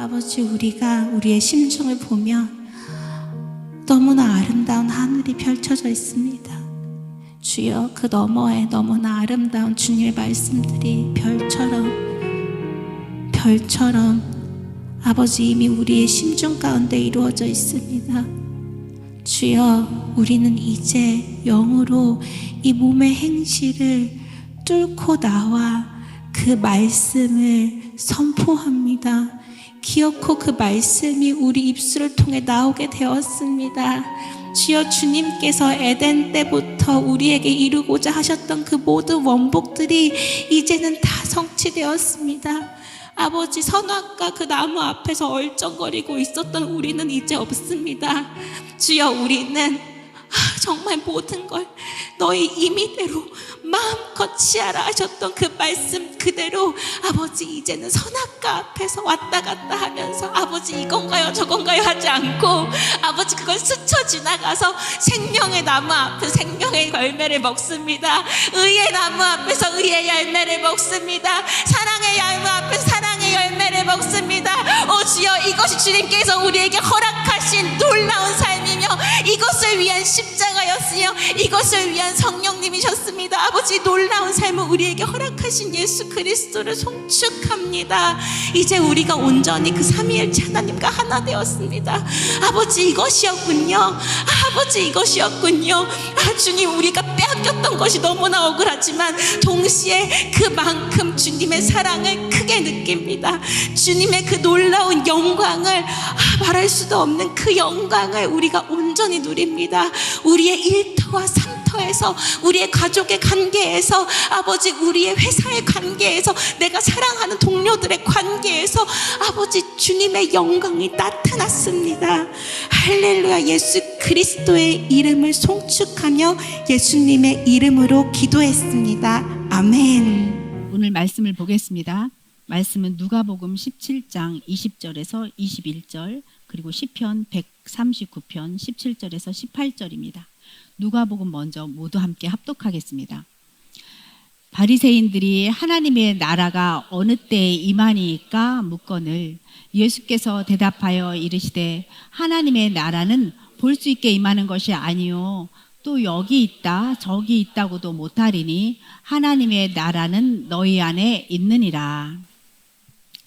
아버지, 우리가 우리의 심중을 보면 너무나 아름다운 하늘이 펼쳐져 있습니다. 주여, 그 너머에 너무나 아름다운 주님의 말씀들이 별처럼 아버지 이미 우리의 심중 가운데 이루어져 있습니다. 주여, 우리는 이제 영으로 이 몸의 행실을 뚫고 나와 그 말씀을 선포합니다. 기어코 그 말씀이 우리 입술을 통해 나오게 되었습니다. 주여, 주님께서 에덴 때부터 우리에게 이루고자 하셨던 그 모든 원복들이 이제는 다 성취되었습니다. 아버지, 선악과 그 나무 앞에서 얼쩡거리고 있었던 우리는 이제 없습니다. 주여, 우리는 정말 모든 걸 너희 임의대로 마음껏 취하라 하셨던 그 말씀 그대로 아버지, 이제는 선악과 앞에서 왔다 갔다 하면서 아버지 이건가요 저건가요 하지 않고 아버지 그걸 스쳐 지나가서 생명의 나무 앞에서 생명의 열매를 먹습니다. 의의 나무 앞에서 의의 열매를 먹습니다. 사랑의 나무 앞에서 사랑의 열매를 먹습니다. 오 주여, 이것이 주님께서 우리에게 허락하신 놀라운 삶이며 이것을 위한 십자가였으며 이것을 위한 성령님이셨습니다. 아버지, 놀라운 삶을 우리에게 허락하신 예수 그리스도를 송축합니다. 이제 우리가 온전히 그 삼위일체 하나님과 하나 되었습니다. 아버지, 이것이었군요. 아버지, 이것이었군요. 주님, 우리가 빼앗겼던 것이 너무나 억울하지만 동시에 그만큼 주님의 사랑을 크게 느낍니다. 주님의 그 놀라운 영광을 말할 수도 없는 그 영광을 우리가 온전히 누립니다. 우리의 일터와 삼터에서, 우리의 가족의 관계에서, 아버지 우리의 회사의 관계에서, 내가 사랑하는 동료들의 관계에서 아버지 주님의 영광이 나타났습니다. 할렐루야. 예수 그리스도의 이름을 송축하며 예수님의 이름으로 기도했습니다. 아멘. 오늘 말씀을 보겠습니다. 말씀은 누가복음 17장 20절에서 21절, 그리고 시편 139편 17절에서 18절입니다. 누가복음 먼저 모두 함께 합독하겠습니다. 바리새인들이 하나님의 나라가 어느 때에 임하니까 묻거늘 예수께서 대답하여 이르시되 하나님의 나라는 볼 수 있게 임하는 것이 아니요 또 여기 있다 저기 있다고도 못하리니 하나님의 나라는 너희 안에 있느니라.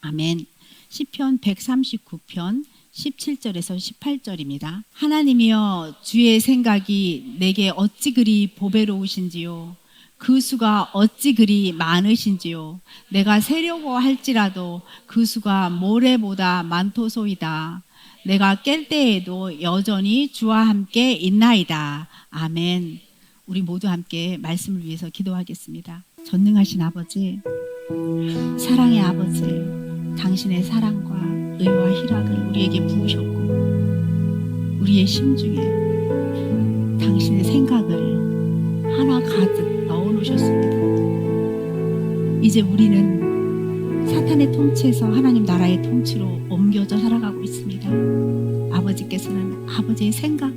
아멘. 시편 139편 17절에서 18절입니다. 하나님이여, 주의 생각이 내게 어찌 그리 보배로우신지요, 그 수가 어찌 그리 많으신지요. 내가 세려고 할지라도 그 수가 모래보다 많도소이다. 내가 깰 때에도 여전히 주와 함께 있나이다. 아멘. 우리 모두 함께 말씀을 위해서 기도하겠습니다. 전능하신 아버지, 사랑의 아버지, 당신의 사랑과 의와 희락을 우리에게 부으셨고 우리의 심중에 당신의 생각을 하나 가득 넣어놓으셨습니다. 이제 우리는 사탄의 통치에서 하나님 나라의 통치로 옮겨져 살아가고 있습니다. 아버지께서는 아버지의 생각,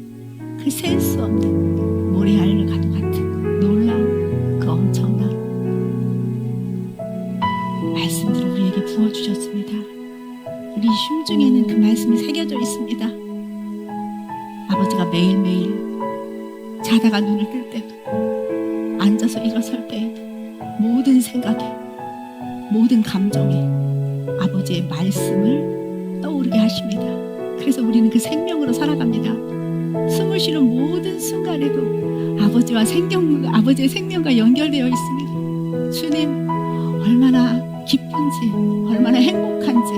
그 셀 수 없는 모래알과도 같은 놀라운 그 엄청난 말씀들을 우리에게 부어주셨습니다. 우리 심중에는 그 말씀이 새겨져 있습니다. 아버지가 매일매일 자다가 눈을 뜰 때도 앉아서 일어설 때에도 모든 생각에 모든 감정에 아버지의 말씀을 떠오르게 하십니다. 그래서 우리는 그 생명으로 살아갑니다. 숨을 쉬는 모든 순간에도 아버지의 생명과 연결되어 있습니다. 주님, 얼마나 기쁜지, 얼마나 행복한지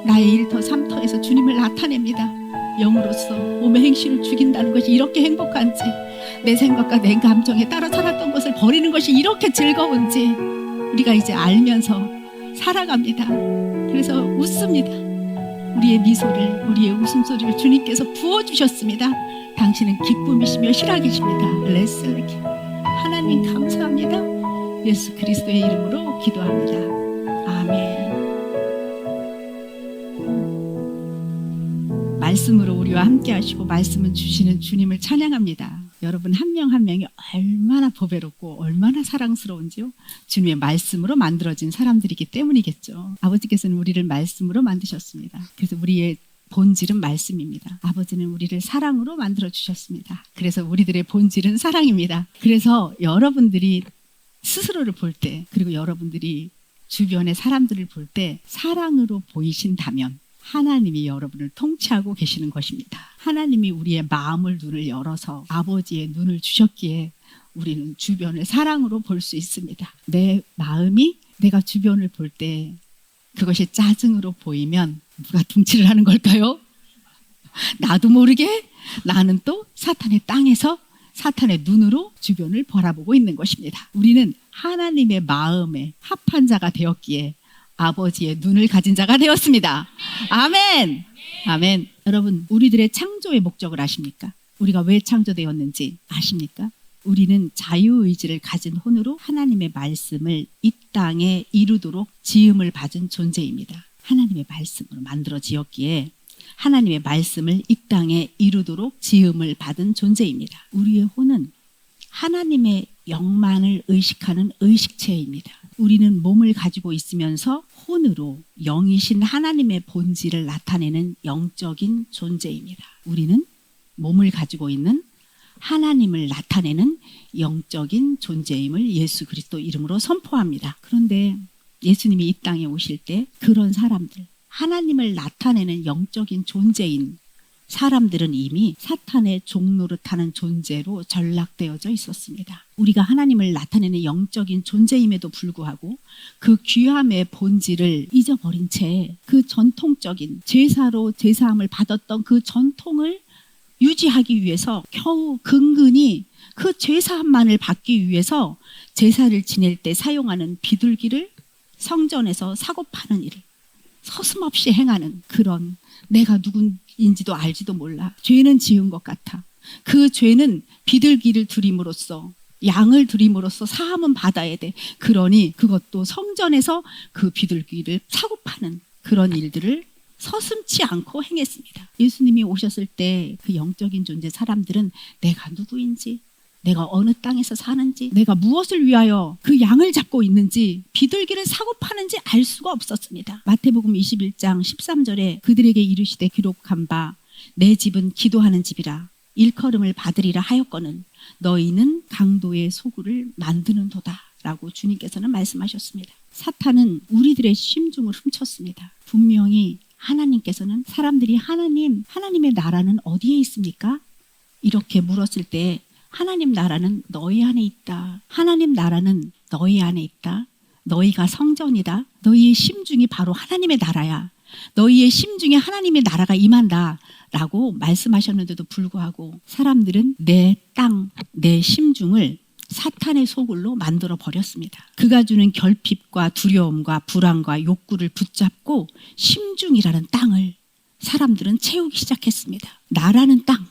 나의 일터 삼터에서 주님을 나타냅니다. 영으로서 몸의 행실을 죽인다는 것이 이렇게 행복한지, 내 생각과 내 감정에 따라 살았던 것을 버리는 것이 이렇게 즐거운지 우리가 이제 알면서 살아갑니다. 그래서 웃습니다. 우리의 미소를, 우리의 웃음소리를 주님께서 부어주셨습니다. 당신은 기쁨이시며 희락이십니다. 레슬레키. 하나님 감사합니다. 예수 그리스도의 이름으로 기도합니다. 아멘. 말씀으로 우리와 함께 하시고 말씀을 주시는 주님을 찬양합니다. 여러분 한 명 한 명이 얼마나 보배롭고 얼마나 사랑스러운지요. 주님의 말씀으로 만들어진 사람들이기 때문이겠죠. 아버지께서는 우리를 말씀으로 만드셨습니다. 그래서 우리의 본질은 말씀입니다. 아버지는 우리를 사랑으로 만들어 주셨습니다. 그래서 우리들의 본질은 사랑입니다. 그래서 여러분들이 스스로를 볼 때, 그리고 여러분들이 주변의 사람들을 볼 때 사랑으로 보이신다면 하나님이 여러분을 통치하고 계시는 것입니다. 하나님이 우리의 마음을 눈을 열어서 아버지의 눈을 주셨기에 우리는 주변을 사랑으로 볼 수 있습니다. 내 마음이 내가 주변을 볼 때 그것이 짜증으로 보이면 누가 통치를 하는 걸까요? 나도 모르게 나는 또 사탄의 땅에서 사탄의 눈으로 주변을 바라보고 있는 것입니다. 우리는 하나님의 마음에 합한 자가 되었기에 아버지의 눈을 가진 자가 되었습니다. 아멘! 아멘. 여러분, 우리들의 창조의 목적을 아십니까? 우리가 왜 창조되었는지 아십니까? 우리는 자유의지를 가진 혼으로 하나님의 말씀을 이 땅에 이루도록 지음을 받은 존재입니다. 하나님의 말씀으로 만들어지었기에 하나님의 말씀을 이 땅에 이루도록 지음을 받은 존재입니다. 우리의 혼은 하나님의 영만을 의식하는 의식체입니다. 우리는 몸을 가지고 있으면서 혼으로 영이신 하나님의 본질을 나타내는 영적인 존재입니다. 우리는 몸을 가지고 있는 하나님을 나타내는 영적인 존재임을 예수 그리스도 이름으로 선포합니다. 그런데 예수님이 이 땅에 오실 때 그런 사람들, 하나님을 나타내는 영적인 존재인 사람들은 이미 사탄의 종노릇하는 존재로 전락되어져 있었습니다. 우리가 하나님을 나타내는 영적인 존재임에도 불구하고 그 귀함의 본질을 잊어버린 채 그 전통적인 제사로 제사함을 받았던 그 전통을 유지하기 위해서 겨우 근근히 그 제사함만을 받기 위해서 제사를 지낼 때 사용하는 비둘기를 성전에서 사고 파는 일을 서슴없이 행하는 그런, 내가 누군지도 알지도 몰라, 죄는 지은 것 같아. 그 죄는 비둘기를 드림으로써, 양을 드림으로써 사함은 받아야 돼. 그러니 그것도 성전에서 그 비둘기를 사고 파는 그런 일들을 서슴지 않고 행했습니다. 예수님이 오셨을 때 그 영적인 존재 사람들은 내가 누구인지, 내가 어느 땅에서 사는지, 내가 무엇을 위하여 그 양을 잡고 있는지, 비둘기를 사고 파는지 알 수가 없었습니다. 마태복음 21장 13절에 그들에게 이르시되 기록한 바 내 집은 기도하는 집이라 일컬음을 받으리라 하였거늘 너희는 강도의 소굴을 만드는도다 라고 주님께서는 말씀하셨습니다. 사탄은 우리들의 심중을 훔쳤습니다. 분명히 하나님께서는 사람들이 하나님의 나라는 어디에 있습니까? 이렇게 물었을 때 하나님 나라는 너희 안에 있다. 하나님 나라는 너희 안에 있다. 너희가 성전이다. 너희의 심중이 바로 하나님의 나라야. 너희의 심중에 하나님의 나라가 임한다 라고 말씀하셨는데도 불구하고 사람들은 내 땅, 내 심중을 사탄의 소굴로 만들어 버렸습니다. 그가 주는 결핍과 두려움과 불안과 욕구를 붙잡고 심중이라는 땅을 사람들은 채우기 시작했습니다. 나라는 땅,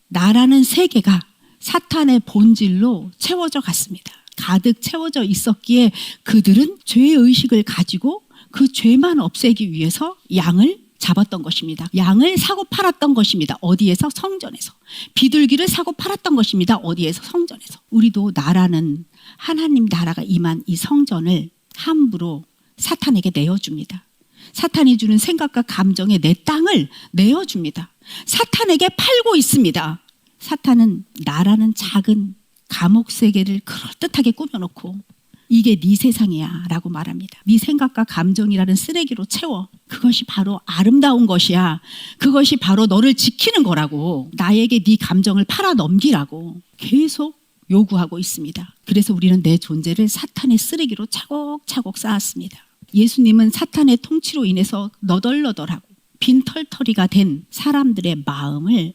나라는 세계가 사탄의 본질로 채워져 갔습니다. 가득 채워져 있었기에 그들은 죄의식을 가지고 그 죄만 없애기 위해서 양을 잡았던 것입니다. 양을 사고 팔았던 것입니다. 어디에서? 성전에서. 비둘기를 사고 팔았던 것입니다. 어디에서? 성전에서. 우리도 나라는 하나님 나라가 임한 이 성전을 함부로 사탄에게 내어줍니다. 사탄이 주는 생각과 감정에 내 땅을 내어줍니다. 사탄에게 팔고 있습니다. 사탄은 나라는 작은 감옥 세계를 그럴듯하게 꾸며놓고 이게 네 세상이야 라고 말합니다. 네 생각과 감정이라는 쓰레기로 채워. 그것이 바로 아름다운 것이야. 그것이 바로 너를 지키는 거라고. 나에게 네 감정을 팔아 넘기라고 계속 요구하고 있습니다. 그래서 우리는 내 존재를 사탄의 쓰레기로 차곡차곡 쌓았습니다. 예수님은 사탄의 통치로 인해서 너덜너덜하고 빈털터리가 된 사람들의 마음을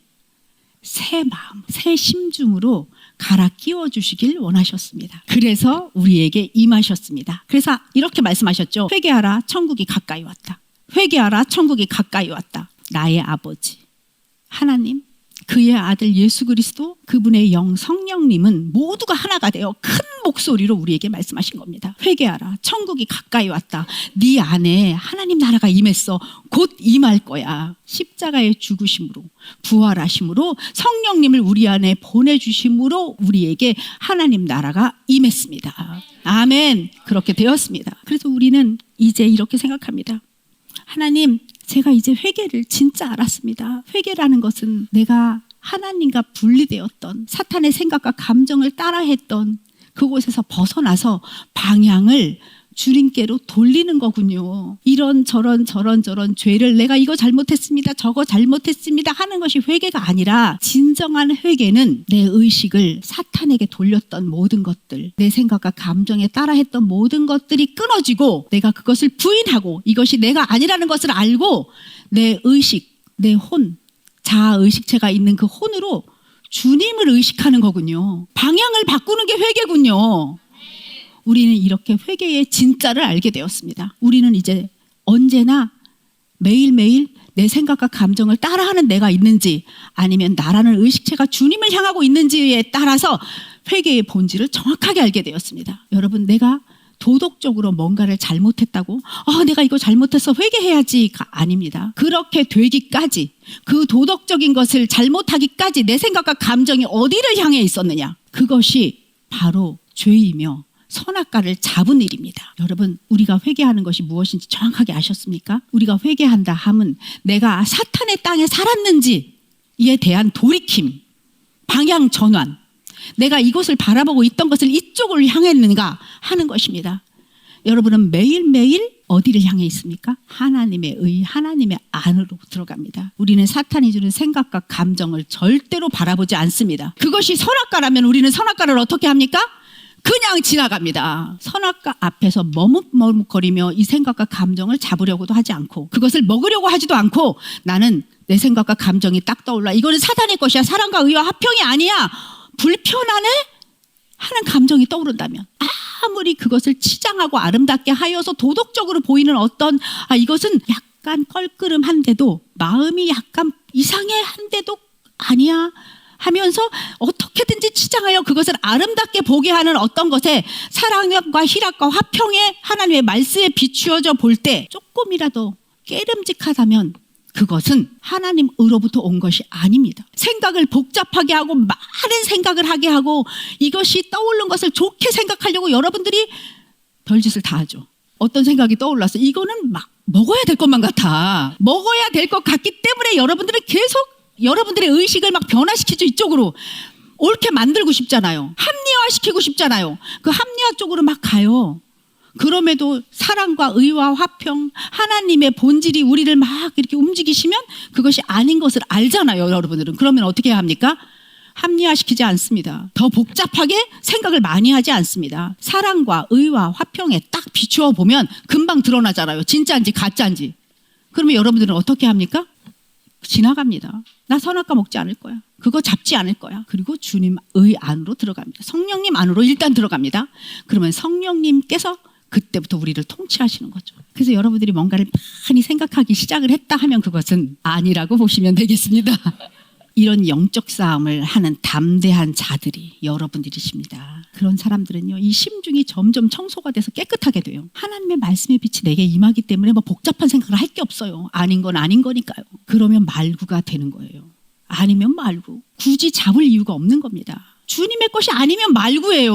새 마음, 새 심중으로 갈아 끼워 주시길 원하셨습니다. 그래서 우리에게 임하셨습니다. 그래서 이렇게 말씀하셨죠. 회개하라, 천국이 가까이 왔다. 회개하라, 천국이 가까이 왔다. 나의 아버지 하나님, 그의 아들 예수 그리스도, 그분의 영 성령님은 모두가 하나가 되어 큰 목소리로 우리에게 말씀하신 겁니다. 회개하라. 천국이 가까이 왔다. 네 안에 하나님 나라가 임했어. 곧 임할 거야. 십자가의 죽으심으로, 부활하심으로, 성령님을 우리 안에 보내주심으로 우리에게 하나님 나라가 임했습니다. 아멘. 그렇게 되었습니다. 그래서 우리는 이제 이렇게 생각합니다. 하나님, 제가 이제 회개를 진짜 알았습니다. 회개라는 것은 내가 하나님과 분리되었던 사탄의 생각과 감정을 따라했던 그곳에서 벗어나서 방향을 주님께로 돌리는 거군요. 이런 저런 죄를 내가 이거 잘못했습니다, 저거 잘못했습니다 하는 것이 회개가 아니라, 진정한 회개는 내 의식을 사탄에게 돌렸던 모든 것들, 내 생각과 감정에 따라했던 모든 것들이 끊어지고 내가 그것을 부인하고 이것이 내가 아니라는 것을 알고 내 의식, 내 혼, 자아의식체가 있는 그 혼으로 주님을 의식하는 거군요. 방향을 바꾸는 게 회개군요. 우리는 이렇게 회개의 진짜를 알게 되었습니다. 우리는 이제 언제나 매일매일 내 생각과 감정을 따라하는 내가 있는지, 아니면 나라는 의식체가 주님을 향하고 있는지에 따라서 회개의 본질을 정확하게 알게 되었습니다. 여러분, 내가 도덕적으로 뭔가를 잘못했다고 내가 이거 잘못해서 회개해야지가 아닙니다. 그렇게 되기까지, 그 도덕적인 것을 잘못하기까지 내 생각과 감정이 어디를 향해 있었느냐, 그것이 바로 죄이며 선악과를 잡은 일입니다. 여러분, 우리가 회개하는 것이 무엇인지 정확하게 아셨습니까? 우리가 회개한다 함은 내가 사탄의 땅에 살았는지에 대한 돌이킴, 방향 전환, 내가 이곳을 바라보고 있던 것을 이쪽으로 향했는가 하는 것입니다. 여러분은 매일매일 어디를 향해 있습니까? 하나님의 의, 하나님의 안으로 들어갑니다. 우리는 사탄이 주는 생각과 감정을 절대로 바라보지 않습니다. 그것이 선악과라면 우리는 선악과를 어떻게 합니까? 그냥 지나갑니다. 선악과 앞에서 머뭇머뭇거리며 이 생각과 감정을 잡으려고도 하지 않고, 그것을 먹으려고 하지도 않고, 나는 내 생각과 감정이 딱 떠올라, 이거는 사탄의 것이야, 사랑과 의와 화평이 아니야, 불편하네? 하는 감정이 떠오른다면, 아무리 그것을 치장하고 아름답게 하여서 도덕적으로 보이는 어떤 이것은 약간 껄끄름한데도, 마음이 약간 이상해한데도 아니야 하면서 어떻게든지 치장하여 그것을 아름답게 보게 하는 어떤 것에 사랑과 희락과 화평의 하나님의 말씀에 비추어져 볼 때 조금이라도 깨름직하다면 그것은 하나님으로부터 온 것이 아닙니다. 생각을 복잡하게 하고 많은 생각을 하게 하고 이것이 떠오른 것을 좋게 생각하려고 여러분들이 별짓을 다 하죠. 어떤 생각이 떠올랐어, 이거는 막 먹어야 될 것만 같아, 먹어야 될 것 같기 때문에 여러분들은 계속 여러분들의 의식을 막 변화시키죠. 이쪽으로 옳게 만들고 싶잖아요. 합리화시키고 싶잖아요. 그 합리화 쪽으로 막 가요. 그럼에도 사랑과 의와 화평, 하나님의 본질이 우리를 막 이렇게 움직이시면 그것이 아닌 것을 알잖아요. 여러분들은. 그러면 어떻게 해야 합니까? 합리화시키지 않습니다. 더 복잡하게 생각을 많이 하지 않습니다. 사랑과 의와 화평에 딱 비추어 보면 금방 드러나잖아요. 진짜인지 가짜인지. 그러면 여러분들은 어떻게 합니까? 지나갑니다. 나 선악과 먹지 않을 거야. 그거 잡지 않을 거야. 그리고 주님의 안으로 들어갑니다. 성령님 안으로 일단 들어갑니다. 그러면 성령님께서 그때부터 우리를 통치하시는 거죠. 그래서 여러분들이 뭔가를 많이 생각하기 시작을 했다 하면 그것은 아니라고 보시면 되겠습니다. 이런 영적 싸움을 하는 담대한 자들이 여러분들이십니다. 그런 사람들은요, 이 심중이 점점 청소가 돼서 깨끗하게 돼요. 하나님의 말씀의 빛이 내게 임하기 때문에 뭐 복잡한 생각을 할 게 없어요. 아닌 건 아닌 거니까요. 그러면 말구가 되는 거예요. 아니면 말구. 굳이 잡을 이유가 없는 겁니다. 주님의 것이 아니면 말구예요.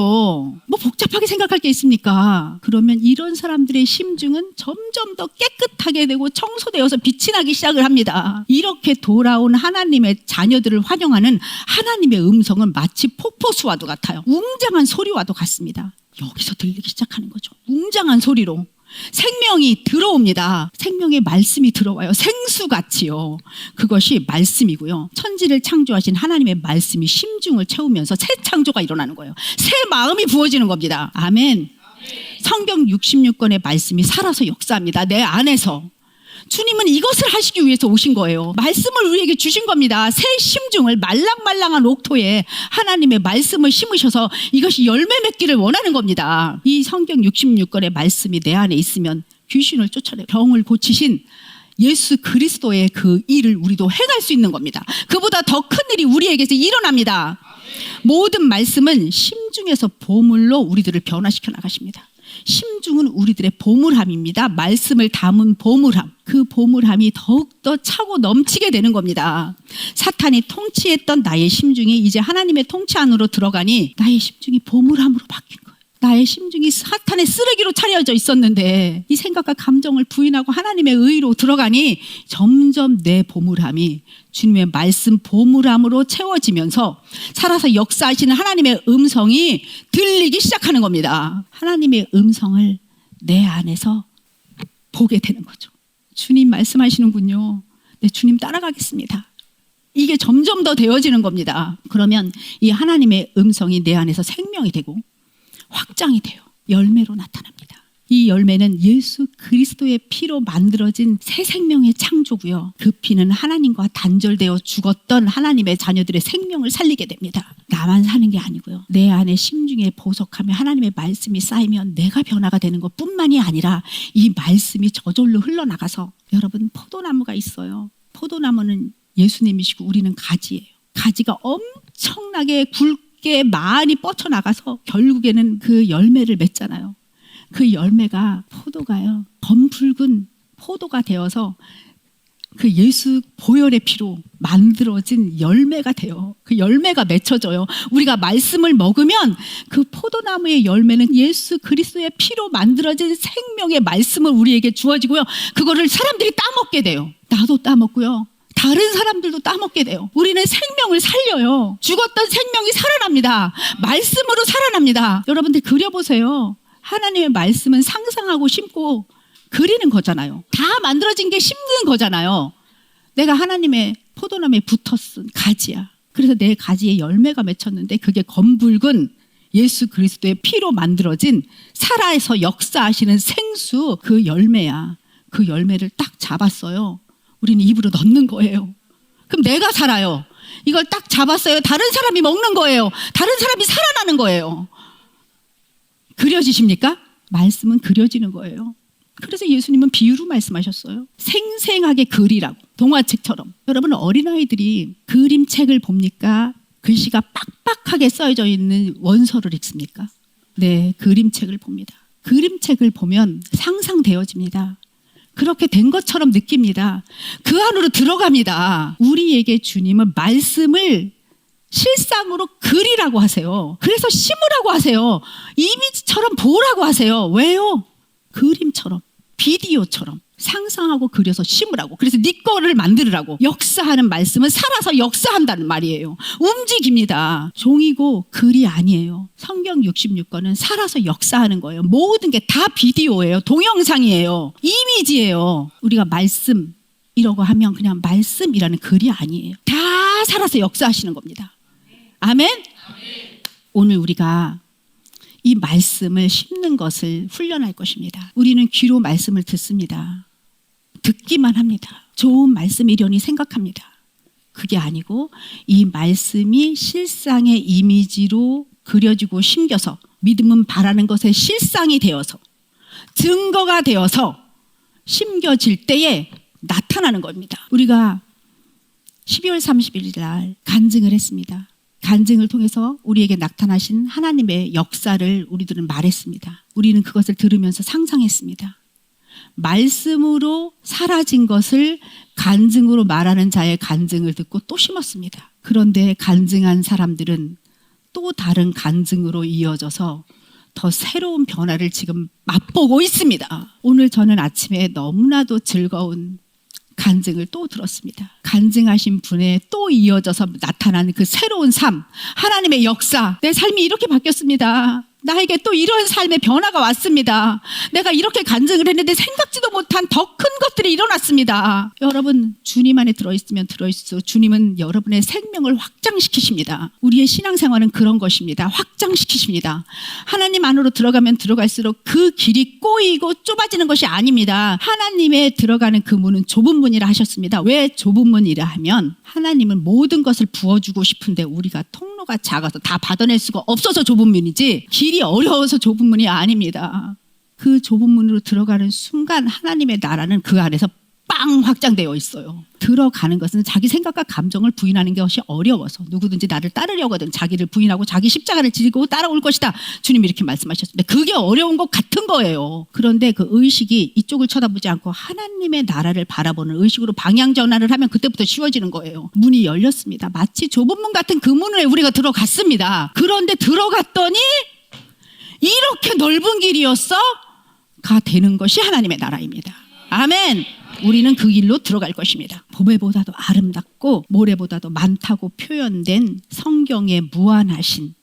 뭐 복잡하게 생각할 게 있습니까? 그러면 이런 사람들의 심중은 점점 더 깨끗하게 되고 청소되어서 빛이 나기 시작을 합니다. 이렇게 돌아온 하나님의 자녀들을 환영하는 하나님의 음성은 마치 폭포수와도 같아요. 웅장한 소리와도 같습니다. 여기서 들리기 시작하는 거죠. 웅장한 소리로 생명이 들어옵니다. 생명의 말씀이 들어와요. 생수같이요. 그것이 말씀이고요. 천지를 창조하신 하나님의 말씀이 심중을 채우면서 새 창조가 일어나는 거예요. 새 마음이 부어지는 겁니다. 아멘. 성경 66권의 말씀이 살아서 역사합니다. 내 안에서. 주님은 이것을 하시기 위해서 오신 거예요. 말씀을 우리에게 주신 겁니다. 새 심중을 말랑말랑한 옥토에 하나님의 말씀을 심으셔서 이것이 열매 맺기를 원하는 겁니다. 이 성경 66권의 말씀이 내 안에 있으면 귀신을 쫓아내요. 병을 고치신 예수 그리스도의 그 일을 우리도 행할 수 있는 겁니다. 그보다 더 큰 일이 우리에게서 일어납니다. 모든 말씀은 심중에서 보물로 우리들을 변화시켜 나가십니다. 심중은 우리들의 보물함입니다. 말씀을 담은 보물함. 그 보물함이 더욱더 차고 넘치게 되는 겁니다. 사탄이 통치했던 나의 심중이 이제 하나님의 통치 안으로 들어가니 나의 심중이 보물함으로 바뀐 거예요. 나의 심중이 사탄의 쓰레기로 차려져 있었는데 이 생각과 감정을 부인하고 하나님의 의로 들어가니 점점 내 보물함이 주님의 말씀 보물함으로 채워지면서 살아서 역사하시는 하나님의 음성이 들리기 시작하는 겁니다. 하나님의 음성을 내 안에서 보게 되는 거죠. 주님 말씀하시는군요. 네, 주님 따라가겠습니다. 이게 점점 더 되어지는 겁니다. 그러면 이 하나님의 음성이 내 안에서 생명이 되고 확장이 돼요. 열매로 나타납니다. 이 열매는 예수 그리스도의 피로 만들어진 새 생명의 창조고요. 그 피는 하나님과 단절되어 죽었던 하나님의 자녀들의 생명을 살리게 됩니다. 나만 사는 게 아니고요. 내 안에 심중에 보석하며 하나님의 말씀이 쌓이면 내가 변화가 되는 것뿐만이 아니라 이 말씀이 저절로 흘러나가서 여러분 포도나무가 있어요. 포도나무는 예수님이시고 우리는 가지예요. 가지가 엄청나게 굵게 많이 뻗쳐나가서 결국에는 그 열매를 맺잖아요. 그 열매가 포도가요. 검붉은 포도가 되어서 그 예수 보혈의 피로 만들어진 열매가 돼요. 그 열매가 맺혀져요. 우리가 말씀을 먹으면 그 포도나무의 열매는 예수 그리스도의 피로 만들어진 생명의 말씀을 우리에게 주어지고요. 그거를 사람들이 따먹게 돼요. 나도 따먹고요. 다른 사람들도 따먹게 돼요. 우리는 생명을 살려요. 죽었던 생명이 살아납니다. 말씀으로 살아납니다. 여러분들 그려보세요. 하나님의 말씀은 상상하고 심고 그리는 거잖아요. 다 만들어진 게 심는 거잖아요. 내가 하나님의 포도나무에 붙었은 가지야. 그래서 내 가지에 열매가 맺혔는데 그게 검붉은 예수 그리스도의 피로 만들어진 살아서 역사하시는 생수 그 열매야. 그 열매를 딱 잡았어요. 우리는 입으로 넣는 거예요. 그럼 내가 살아요. 이걸 딱 잡았어요. 다른 사람이 먹는 거예요. 다른 사람이 살아나는 거예요. 그려지십니까? 말씀은 그려지는 거예요. 그래서 예수님은 비유로 말씀하셨어요. 생생하게 그리라고. 동화책처럼. 여러분 어린아이들이 그림책을 봅니까? 글씨가 빡빡하게 써져 있는 원서를 읽습니까? 네, 그림책을 봅니다. 그림책을 보면 상상되어집니다. 그렇게 된 것처럼 느낍니다. 그 안으로 들어갑니다. 우리에게 주님은 말씀을 실상으로 그리라고 하세요. 그래서 심으라고 하세요. 이미지처럼 보라고 하세요. 왜요? 그림처럼, 비디오처럼 상상하고 그려서 심으라고. 그래서 네 거를 만들으라고. 역사하는 말씀은 살아서 역사한다는 말이에요. 움직입니다. 종이고 글이 아니에요. 성경 66권은 살아서 역사하는 거예요. 모든 게 다 비디오예요. 동영상이에요. 이미지예요. 우리가 말씀이라고 하면 그냥 말씀이라는 글이 아니에요. 다 살아서 역사하시는 겁니다. 아멘? 오늘 우리가 이 말씀을 심는 것을 훈련할 것입니다. 우리는 귀로 말씀을 듣습니다. 듣기만 합니다. 좋은 말씀이려니 생각합니다. 그게 아니고 이 말씀이 실상의 이미지로 그려지고 심겨서 믿음은 바라는 것의 실상이 되어서 증거가 되어서 심겨질 때에 나타나는 겁니다. 우리가 12월 31일 날 간증을 했습니다. 간증을 통해서 우리에게 나타나신 하나님의 역사를 우리들은 말했습니다. 우리는 그것을 들으면서 상상했습니다. 말씀으로 사라진 것을 간증으로 말하는 자의 간증을 듣고 또 심었습니다. 그런데 간증한 사람들은 또 다른 간증으로 이어져서 더 새로운 변화를 지금 맛보고 있습니다. 오늘 저는 아침에 너무나도 즐거운 간증을 또 들었습니다. 간증하신 분의 또 이어져서 나타나는 그 새로운 삶, 하나님의 역사. 내 삶이 이렇게 바뀌었습니다. 나에게 또 이런 삶의 변화가 왔습니다. 내가 이렇게 간증을 했는데 생각지도 못한 더 큰 것들이 일어났습니다. 여러분 주님 안에 들어있으면 들어있어 주님은 여러분의 생명을 확장시키십니다. 우리의 신앙생활은 그런 것입니다. 확장시키십니다. 하나님 안으로 들어가면 들어갈수록 그 길이 꼬이고 좁아지는 것이 아닙니다. 하나님에 들어가는 그 문은 좁은 문이라 하셨습니다. 왜 좁은 문이라 하면 하나님은 모든 것을 부어주고 싶은데 우리가 통로가 작아서 다 받아낼 수가 없어서 좁은 문이지 길이 어려워서 좁은 문이 아닙니다. 그 좁은 문으로 들어가는 순간 하나님의 나라는 그 안에서 빵 확장되어 있어요. 들어가는 것은 자기 생각과 감정을 부인하는 것이 어려워서 누구든지 나를 따르려거든 자기를 부인하고 자기 십자가를 지고 따라올 것이다. 주님이 이렇게 말씀하셨습니다. 그게 어려운 것 같은 거예요. 그런데 그 의식이 이쪽을 쳐다보지 않고 하나님의 나라를 바라보는 의식으로 방향 전환을 하면 그때부터 쉬워지는 거예요. 문이 열렸습니다. 마치 좁은 문 같은 그 문에 우리가 들어갔습니다. 그런데 들어갔더니 이렇게 넓은 길이었어? 가 되는 것이 하나님의 나라입니다. 아멘. 우리는 그 길로 들어갈 것입니다. 보배보다도 아름답고 모래보다도 많다고 표현된 성경의 무한하신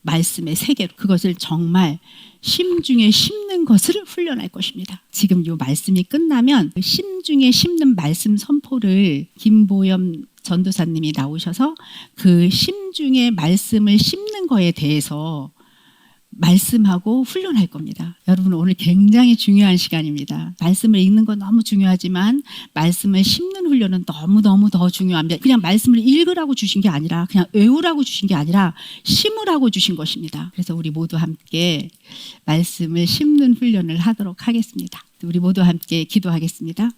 말씀의 세계, 그것을 정말 심중에 심는 것을 훈련할 것입니다. 지금 이 말씀이 끝나면 심중에 심는 말씀 선포를 김보염 전도사님이 나오셔서 그 심중에 말씀을 심는 거에 대해서 말씀하고 훈련할 겁니다. 여러분 오늘 굉장히 중요한 시간입니다. 말씀을 읽는 건 너무 중요하지만 말씀을 심는 훈련은 너무너무 더 중요합니다. 그냥 말씀을 읽으라고 주신 게 아니라 그냥 외우라고 주신 게 아니라 심으라고 주신 것입니다. 그래서 우리 모두 함께 말씀을 심는 훈련을 하도록 하겠습니다. 우리 모두 함께 기도하겠습니다.